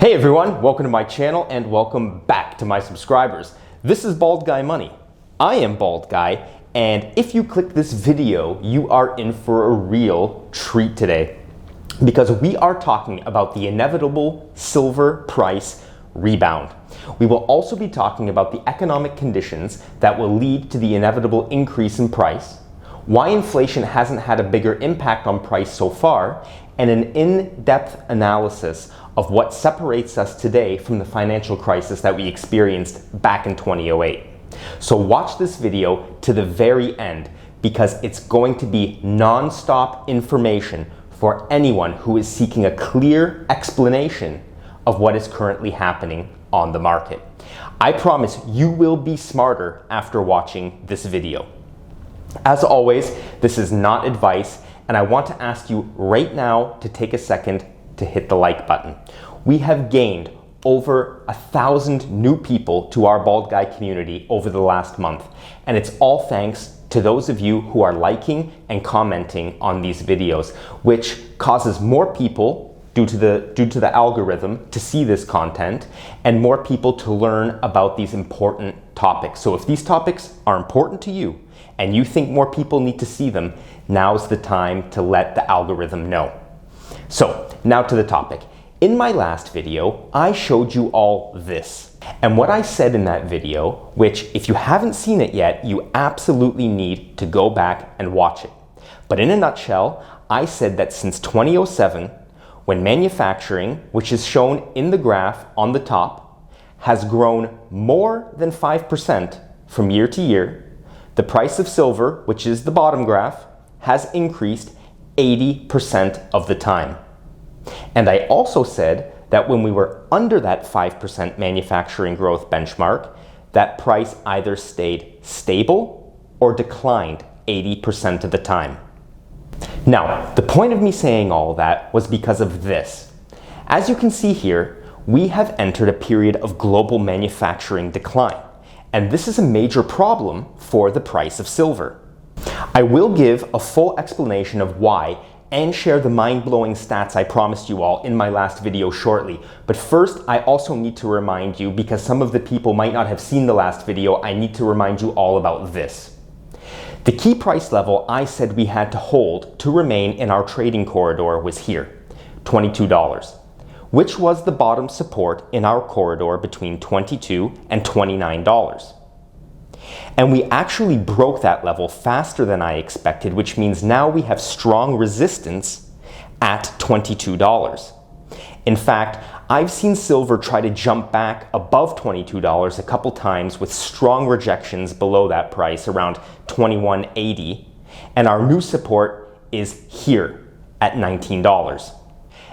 Hey everyone, welcome to my channel and welcome back to my subscribers. This is Bald Guy Money. I am Bald Guy, and if you click this video, you are in for a real treat today because we are talking about the inevitable silver price rebound. We will also be talking about the economic conditions that will lead to the inevitable increase in price, why inflation hasn't had a bigger impact on price so far, and an in-depth analysis of what separates us today from the financial crisis that we experienced back in 2008. So watch this video to the very end because it's going to be non-stop information for anyone who is seeking a clear explanation of what is currently happening on the market. I promise you will be smarter after watching this video. As always, this is not advice, and I want to ask you right now to take a second to hit the like button. We have gained over 1,000 new people to our Bald Guy community over the last month, and it's all thanks to those of you who are liking and commenting on these videos, which causes more people due to the algorithm to see this content and more people to learn about these important topics. So if these topics are important to you and you think more people need to see them, now's the time to let the algorithm know. So now to the topic. In my last video, I showed you all this. And what I said in that video, which if you haven't seen it yet, you absolutely need to go back and watch it. But in a nutshell, I said that since 2007, when manufacturing, which is shown in the graph on the top, has grown more than 5% from year to year, the price of silver, which is the bottom graph, has increased 80% of the time. And I also said that when we were under that 5% manufacturing growth benchmark, that price either stayed stable or declined 80% of the time. Now, the point of me saying all that was because of this. As you can see here, we have entered a period of global manufacturing decline, and this is a major problem for the price of silver. I will give a full explanation of why and share the mind-blowing stats I promised you all in my last video shortly. But first, I also need to remind you, because some of the people might not have seen the last video, I need to remind you all about this. The key price level I said we had to hold to remain in our trading corridor was here, $22, which was the bottom support in our corridor between $22 and $29. And we actually broke that level faster than I expected, which means now we have strong resistance at $22. In fact, I've seen silver try to jump back above $22 a couple times with strong rejections below that price around $21.80, and our new support is here at $19.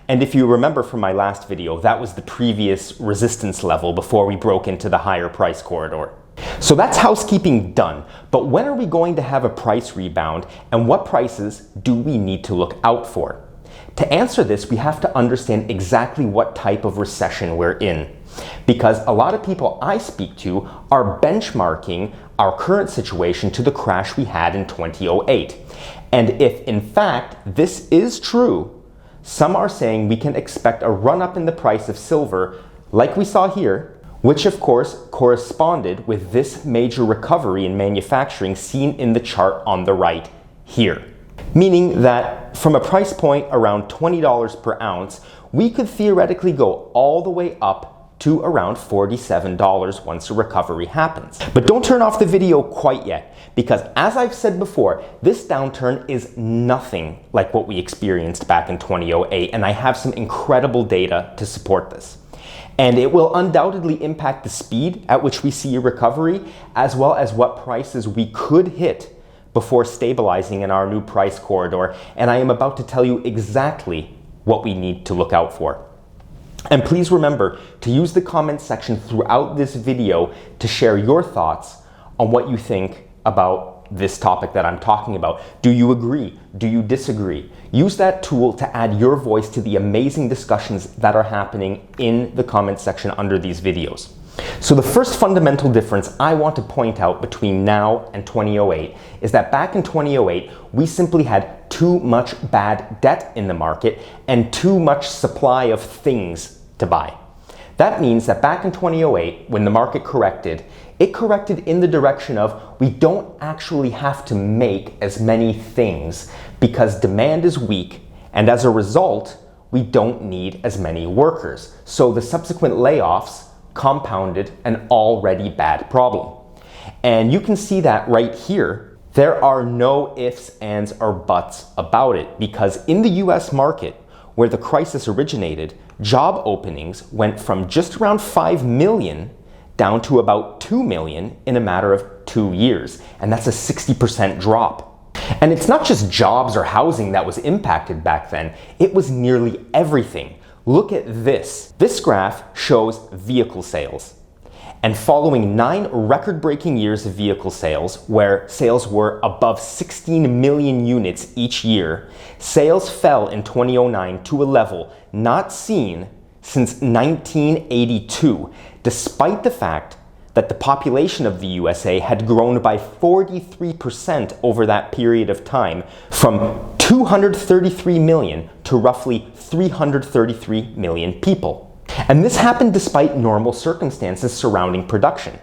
And if you remember from my last video, that was the previous resistance level before we broke into the higher price corridor. So that's housekeeping done, but when are we going to have a price rebound, and what prices do we need to look out for? To answer this, we have to understand exactly what type of recession we're in, because a lot of people I speak to are benchmarking our current situation to the crash we had in 2008. And if in fact this is true, some are saying we can expect a run-up in the price of silver like we saw here, which of course corresponded with this major recovery in manufacturing seen in the chart on the right here. Meaning that from a price point around $20 per ounce, we could theoretically go all the way up to around $47 once a recovery happens. But don't turn off the video quite yet, because as I've said before, this downturn is nothing like what we experienced back in 2008, and I have some incredible data to support this. And it will undoubtedly impact the speed at which we see a recovery, as well as what prices we could hit before stabilizing in our new price corridor. And I am about to tell you exactly what we need to look out for. And please remember to use the comment section throughout this video to share your thoughts on what you think about this topic that I'm talking about. Do you agree? Do you disagree? Use that tool to add your voice to the amazing discussions that are happening in the comment section under these videos. So the first fundamental difference I want to point out between now and 2008 is that back in 2008, we simply had too much bad debt in the market and too much supply of things to buy. That means that back in 2008, when the market corrected, it corrected in the direction of we don't actually have to make as many things because demand is weak, and as a result, we don't need as many workers. So the subsequent layoffs compounded an already bad problem. And you can see that right here. There are no ifs, ands, or buts about it, because in the US market, where the crisis originated, job openings went from just around 5 million down to about 2 million in a matter of 2 years. And that's a 60% drop. And it's not just jobs or housing that was impacted back then, it was nearly everything. Look at this. This graph shows vehicle sales. And following 9 record-breaking years of vehicle sales, where sales were above 16 million units each year, sales fell in 2009 to a level not seen since 1982, despite the fact that the population of the USA had grown by 43% over that period of time, from 233 million to roughly 333 million people. And this happened despite normal circumstances surrounding production.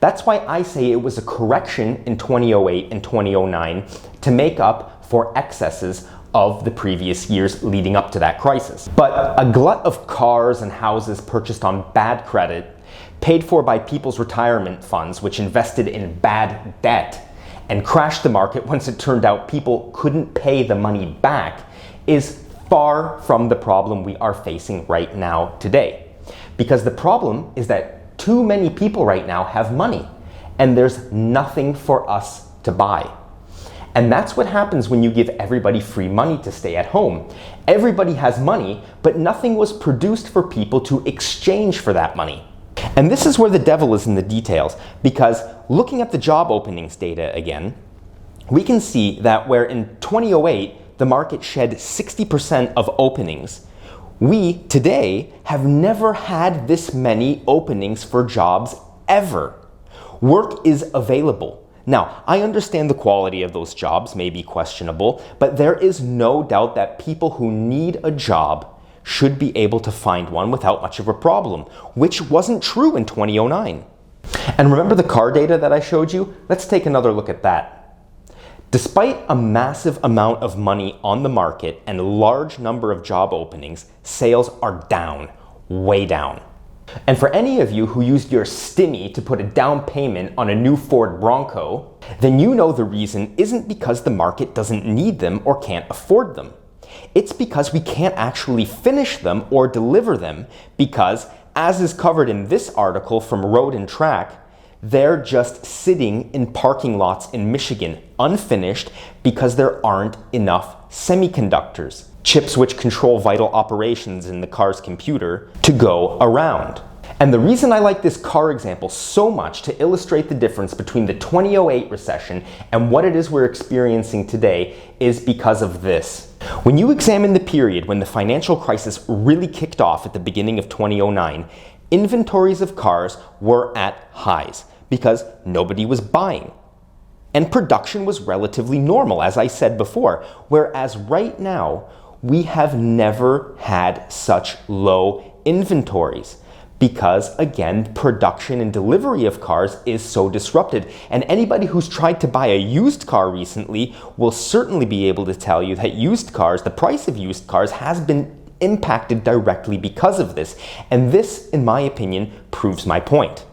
That's why I say it was a correction in 2008 and 2009 to make up for excesses of the previous years leading up to that crisis. But a glut of cars and houses purchased on bad credit, paid for by people's retirement funds, which invested in bad debt, and crashed the market once it turned out people couldn't pay the money back, is far from the problem we are facing right now today. Because the problem is that too many people right now have money, and there's nothing for us to buy. And that's what happens when you give everybody free money to stay at home. Everybody has money, but nothing was produced for people to exchange for that money. And this is where the devil is in the details, because looking at the job openings data again, we can see that where in 2008 the market shed 60% of openings, we today have never had this many openings for jobs ever. Work is available. Now, I understand the quality of those jobs may be questionable, but there is no doubt that people who need a job should be able to find one without much of a problem, which wasn't true in 2009. And remember the car data that I showed you? Let's take another look at that. Despite a massive amount of money on the market and a large number of job openings, sales are down, way down. And for any of you who used your stimmy to put a down payment on a new Ford Bronco, then you know the reason isn't because the market doesn't need them or can't afford them. It's because we can't actually finish them or deliver them because, as is covered in this article from Road and Track, they're just sitting in parking lots in Michigan, unfinished, because there aren't enough semiconductors, chips which control vital operations in the car's computer, to go around. And the reason I like this car example so much to illustrate the difference between the 2008 recession and what it is we're experiencing today is because of this. When you examine the period when the financial crisis really kicked off at the beginning of 2009, inventories of cars were at highs because nobody was buying. And production was relatively normal, as I said before, whereas right now, we have never had such low inventories because, again, production and delivery of cars is so disrupted. And anybody who's tried to buy a used car recently will certainly be able to tell you that used cars, the price of used cars, has been impacted directly because of this. And this, in my opinion, proves my point.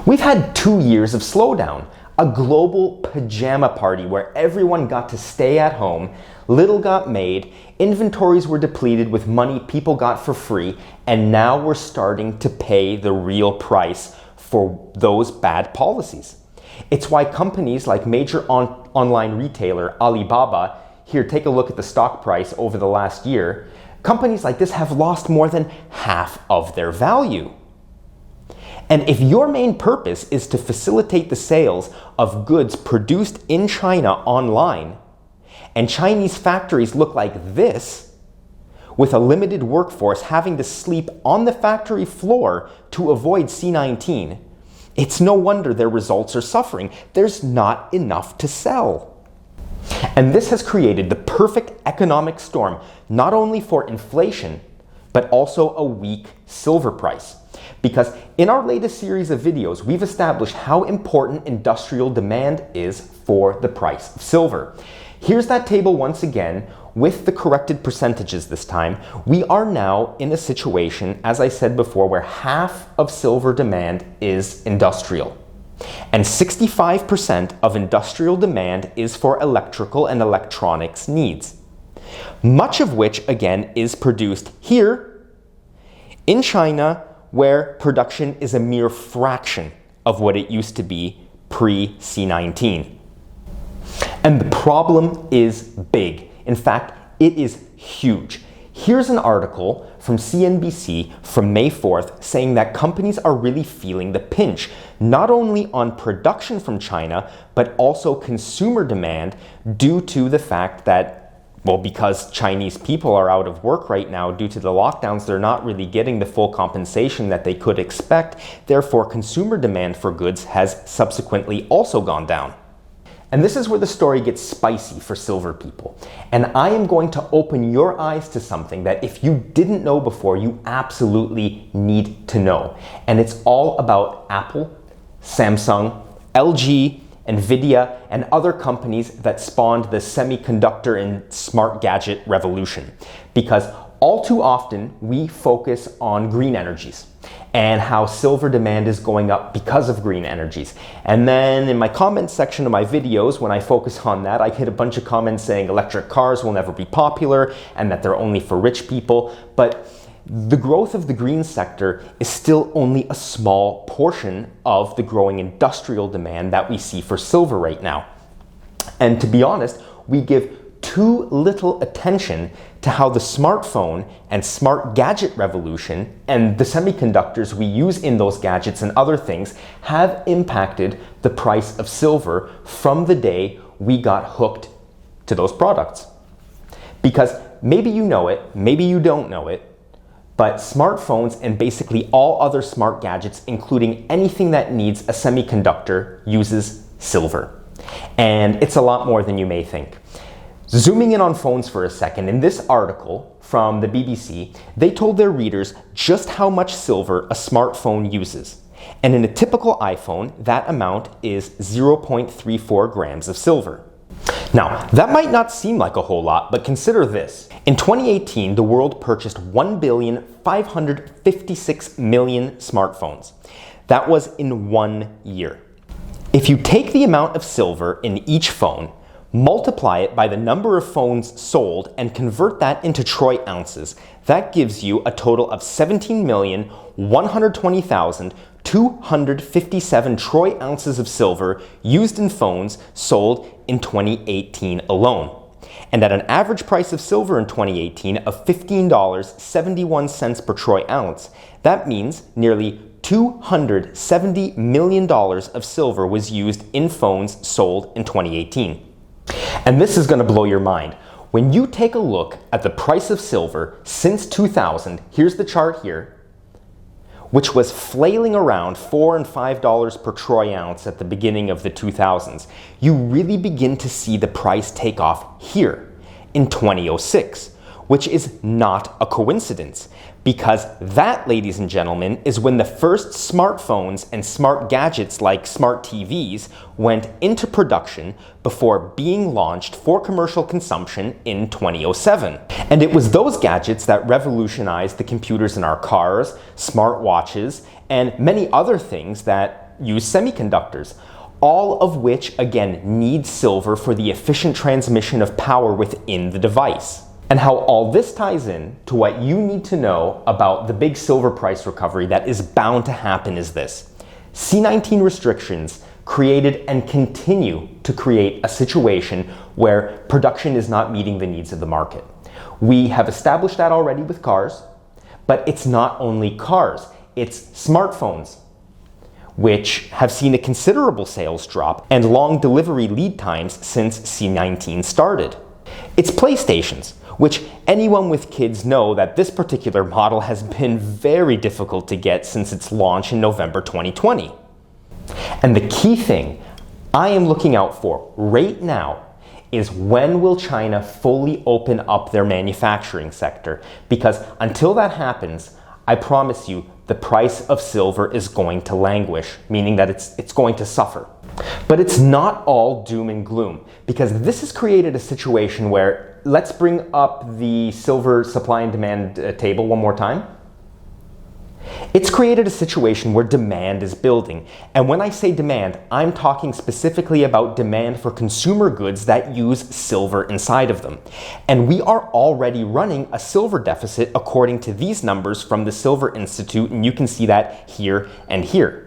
We've had 2 years of slowdown, a global pajama party where everyone got to stay at home, little got made, inventories were depleted with money people got for free, and now we're starting to pay the real price for those bad policies. It's why companies like major online retailer Alibaba, here, take a look at the stock price over the last year, companies like this have lost more than half of their value. And if your main purpose is to facilitate the sales of goods produced in China online, and Chinese factories look like this, with a limited workforce having to sleep on the factory floor to avoid C-19, it's no wonder their results are suffering. There's not enough to sell. And this has created the perfect economic storm, not only for inflation, but also a weak silver price. Because in our latest series of videos, we've established how important industrial demand is for the price of silver. Here's that table once again with the corrected percentages this time. We are now in a situation, as I said before, where half of silver demand is industrial. And 65% of industrial demand is for electrical and electronics needs. Much of which, again, is produced here in China, where production is a mere fraction of what it used to be pre-C19. And the problem is big. In fact, it is huge. Here's an article from CNBC from May 4th saying that companies are really feeling the pinch, not only on production from China, but also consumer demand due to the fact that, well, because Chinese people are out of work right now due to the lockdowns, they're not really getting the full compensation that they could expect. Therefore, consumer demand for goods has subsequently also gone down. And this is where the story gets spicy for silver people. And I am going to open your eyes to something that if you didn't know before, you absolutely need to know. And it's all about Apple, Samsung, LG, Nvidia, and other companies that spawned the semiconductor and smart gadget revolution. Because all too often, we focus on green energies and how silver demand is going up because of green energies. And then in my comments section of my videos, when I focus on that, I get a bunch of comments saying electric cars will never be popular and that they're only for rich people. But the growth of the green sector is still only a small portion of the growing industrial demand that we see for silver right now. And to be honest, we give too little attention to how the smartphone and smart gadget revolution and the semiconductors we use in those gadgets and other things have impacted the price of silver from the day we got hooked to those products. Because maybe you know it, maybe you don't know it, but smartphones and basically all other smart gadgets, including anything that needs a semiconductor, uses silver. And it's a lot more than you may think. Zooming in on phones for a second, in this article from the BBC, they told their readers just how much silver a smartphone uses. And in a typical iPhone, that amount is 0.34 grams of silver. Now, that might not seem like a whole lot, but consider this. In 2018, the world purchased 1,556,000,000 smartphones. That was in 1 year. If you take the amount of silver in each phone, multiply it by the number of phones sold, and convert that into troy ounces, that gives you a total of 17,120,257 troy ounces of silver used in phones sold in 2018 alone. And at an average price of silver in 2018 of $15.71 per troy ounce, that means nearly $270 million of silver was used in phones sold in 2018. And this is going to blow your mind. When you take a look at the price of silver since 2000, here's the chart here, which was flailing around $4 and $5 per troy ounce at the beginning of the 2000s, you really begin to see the price take off here in 2006, which is not a coincidence. Because that, ladies and gentlemen, is when the first smartphones and smart gadgets like smart TVs went into production before being launched for commercial consumption in 2007. And it was those gadgets that revolutionized the computers in our cars, smartwatches, and many other things that use semiconductors, all of which, again, need silver for the efficient transmission of power within the device. And how all this ties in to what you need to know about the big silver price recovery that is bound to happen is this. C19 restrictions created and continue to create a situation where production is not meeting the needs of the market. We have established that already with cars, but it's not only cars, it's smartphones, which have seen a considerable sales drop and long delivery lead times since C19 started. It's PlayStations, which anyone with kids know that this particular model has been very difficult to get since its launch in November 2020. And the key thing I am looking out for right now is when will China fully open up their manufacturing sector? Because until that happens, I promise you, the price of silver is going to languish, meaning that it's going to suffer. But it's not all doom and gloom, because this has created a situation where, let's bring up the silver supply and demand table one more time. It's created a situation where demand is building. And when I say demand, I'm talking specifically about demand for consumer goods that use silver inside of them. And we are already running a silver deficit according to these numbers from the Silver Institute, and you can see that here and here.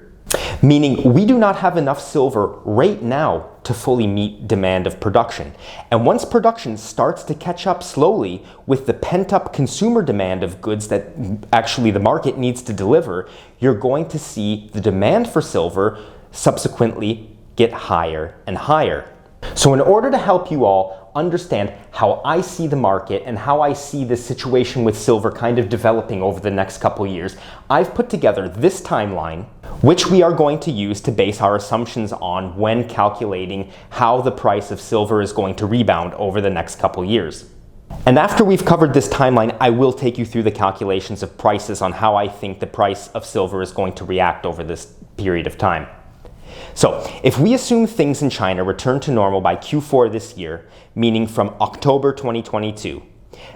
Meaning we do not have enough silver right now to fully meet demand of production. And once production starts to catch up slowly with the pent-up consumer demand of goods that actually the market needs to deliver, you're going to see the demand for silver subsequently get higher and higher. So in order to help you all understand how I see the market and how I see this situation with silver kind of developing over the next couple years, I've put together this timeline, which we are going to use to base our assumptions on when calculating how the price of silver is going to rebound over the next couple years. And after we've covered this timeline, I will take you through the calculations of prices on how I think the price of silver is going to react over this period of time. So, if we assume things in China return to normal by Q4 this year, meaning from October 2022,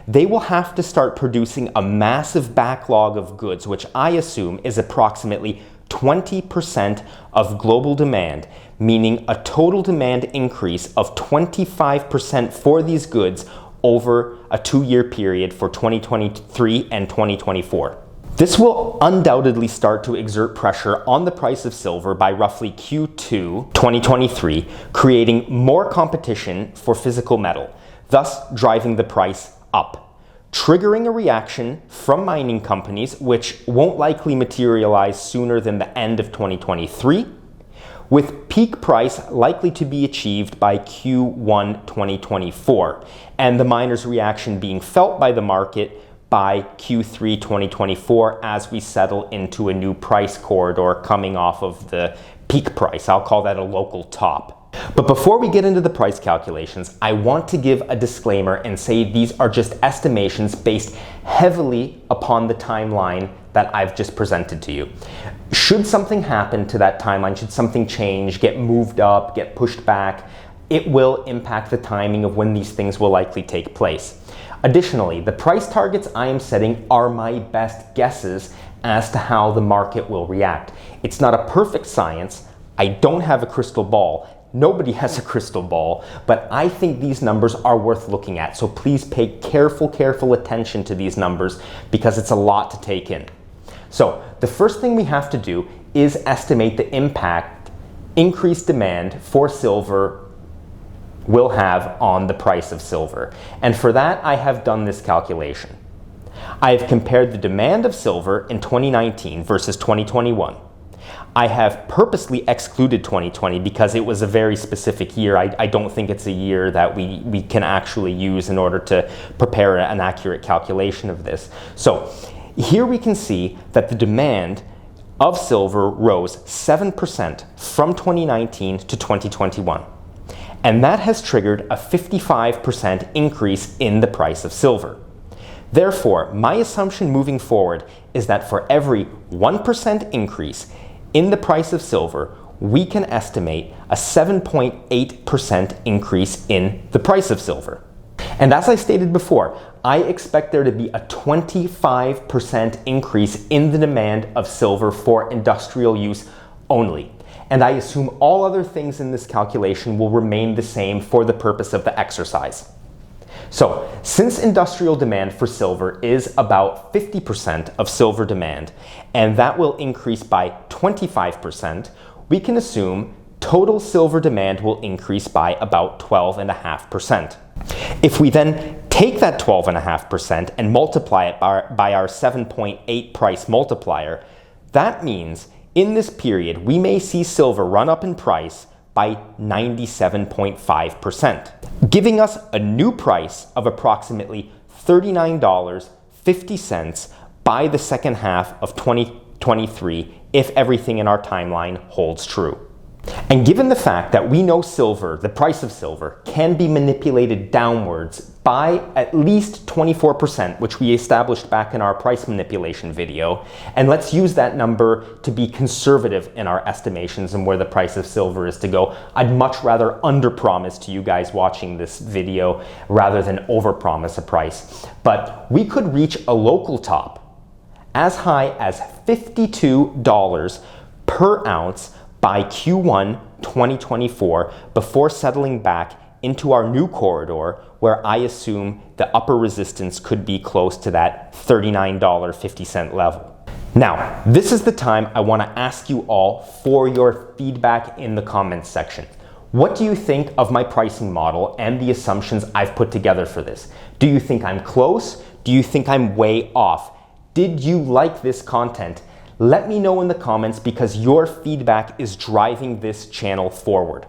they will have to start producing a massive backlog of goods, which I assume is approximately 20% of global demand, meaning a total demand increase of 25% for these goods over a 2-year period for 2023 and 2024. This will undoubtedly start to exert pressure on the price of silver by roughly Q2 2023, creating more competition for physical metal, thus driving the price up, triggering a reaction from mining companies which won't likely materialize sooner than the end of 2023, with peak price likely to be achieved by Q1 2024, and the miners' reaction being felt by the market by Q3 2024 as we settle into a new price corridor coming off of the peak price. I'll call that a local top. But before we get into the price calculations, I want to give a disclaimer and say these are just estimations based heavily upon the timeline that I've just presented to you. Should something happen to that timeline, should something change, get moved up, get pushed back, it will impact the timing of when these things will likely take place. Additionally, the price targets I am setting are my best guesses as to how the market will react. It's not a perfect science. I don't have a crystal ball. Nobody has a crystal ball, but I think these numbers are worth looking at. So please pay careful attention to these numbers because it's a lot to take in. So the first thing we have to do is estimate the impact increased demand for silver will have on the price of silver. And for that, I have done this calculation. I have compared the demand of silver in 2019 versus 2021. I have purposely excluded 2020 because it was a very specific year. I don't think it's a year that we can actually use in order to prepare an accurate calculation of this. So here we can see that the demand of silver rose 7% from 2019 to 2021. And that has triggered a 55% increase in the price of silver. Therefore, my assumption moving forward is that for every 1% increase in the price of silver, we can estimate a 7.8% increase in the price of silver. And as I stated before, I expect there to be a 25% increase in the demand of silver for industrial use only. And I assume all other things in this calculation will remain the same for the purpose of the exercise. So, since industrial demand for silver is about 50% of silver demand, and that will increase by 25%, we can assume total silver demand will increase by about 12.5%. If we then take that 12.5% and multiply it by our 7.8 price multiplier, that means in this period, we may see silver run up in price by 97.5%, giving us a new price of approximately $39.50 by the second half of 2023 if everything in our timeline holds true. And given the fact that we know silver, the price of silver, can be manipulated downwards by at least 24%, which we established back in our price manipulation video, and let's use that number to be conservative in our estimations and where the price of silver is to go. I'd much rather underpromise to you guys watching this video rather than overpromise a price. But we could reach a local top as high as $52 per ounce by Q1 2024 before settling back into our new corridor where I assume the upper resistance could be close to that $39.50 level. Now, this is the time I want to ask you all for your feedback in the comments section. What do you think of my pricing model and the assumptions I've put together for this? Do you think I'm close? Do you think I'm way off? Did you like this content? Let me know in the comments because your feedback is driving this channel forward.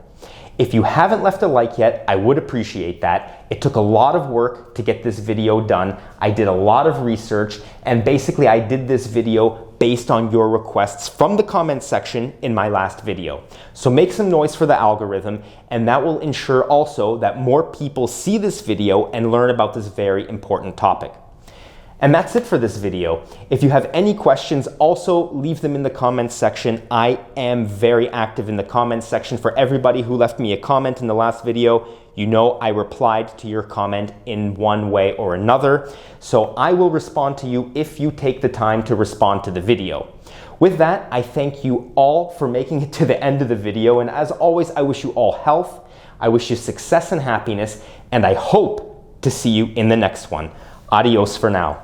If you haven't left a like yet, I would appreciate that. It took a lot of work to get this video done. I did a lot of research, and basically I did this video based on your requests from the comments section in my last video. So make some noise for the algorithm, and that will ensure also that more people see this video and learn about this very important topic. And that's it for this video. If you have any questions, also leave them in the comments section. I am very active in the comments section. For everybody who left me a comment in the last video, you know I replied to your comment in one way or another. So I will respond to you if you take the time to respond to the video. With that, I thank you all for making it to the end of the video. And as always, I wish you all health. I wish you success and happiness. And I hope to see you in the next one. Adios for now.